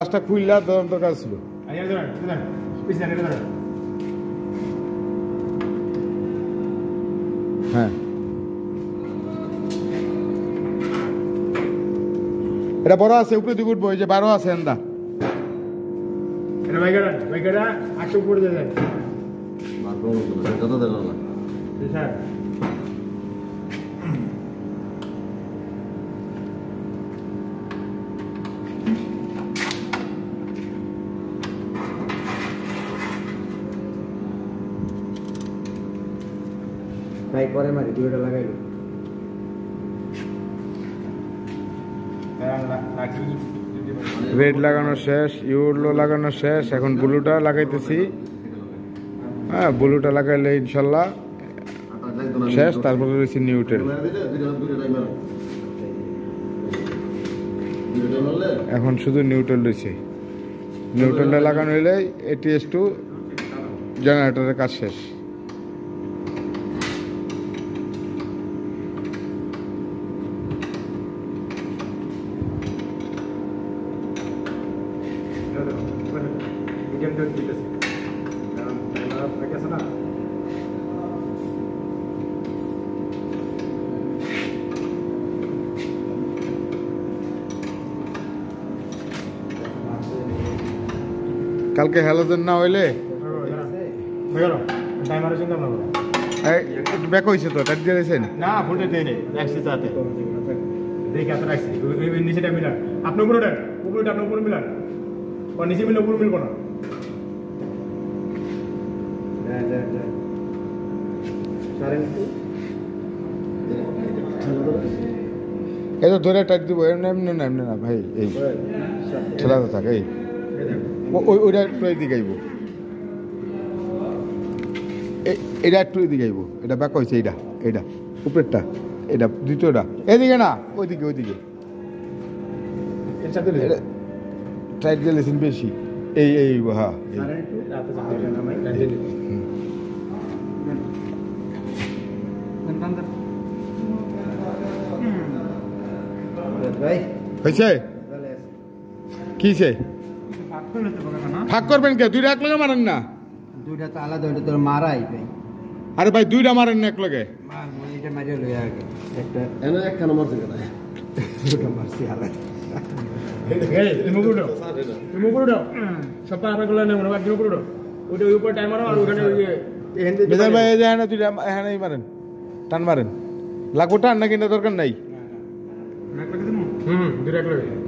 কাজটা খুললা দরকার ছিল। হ্যাঁ এটা বড় আছে, উপরে দিকে উঠবো, এই যে 12 আছে এন্দা। ভাই পরে মারি দুইটা লাগাইলো রেড লাগানো শেষ, ইউরো লাগানো শেষ, এখন ব্লুটা লাগাইতেছি। হ্যাঁ ব্লুটা লাগাইলে ইনশাল্লাহ শেষ, তারপরে রয়েছে নিউট্রেল। এখন শুধু নিউট্রেল রয়েছে, নিউট্রেলটা লাগানো হইলে ATS2 জেনারেটরের কাজ শেষ। কালকে হ্যালোজেন না হইলে ব্যাক হয়েছে তো, টাইট দিয়ে দিয়েছেন না? ফুটে দেয় নেই, রাখছি তাতে দেখে এত রাখছি। নিচেটা মিলান, আপনি উপরে উপরে আপনার উপরে মিলান, নিচে মিলে উপরে মিলবো না। এই তো ধরে টাইট দিব, এমনি এমনি না, এমনি না ভাই, এই ঠেলাতে থাকে, এই ওইটা একটু এদিকে আইব, এটা একটু এদিকে আইব, এটা ব্যাক হয়েছে, এইটা এইটা উপরেরটা, এটা দ্বিতীয়টা এদিকে না, ওইদিকে ওইদিকে টাইট দিয়েছেন বেশি, এই এই হ্যাঁ হয়েছে। কিছে ফাঁক করবেন কে? দুইটা এক লগে মারেন না? দুইটা তো আলাদা, ওইটা তোর মারাই ভাই। আরে ভাই দুইটা মারেন না এক লগে? এটা মারিয়ে লই আগে একটা এনে একখানা মারছে কেন? দুটো মারছি আলাদা। তুমি উপরে দাও, সব পাড়া গুলো নেই, মনে হয় উপরে দাও, ওইটা ওই উপরে টাইম মারো, আর ওখানে ওই বেজান ভাই এই যে হ্যাঁ দুইটা হ্যাঁ মারেন, টান মারেন, লাগবো টান না, কিনা দরকার নাই। দুইটা এক লগে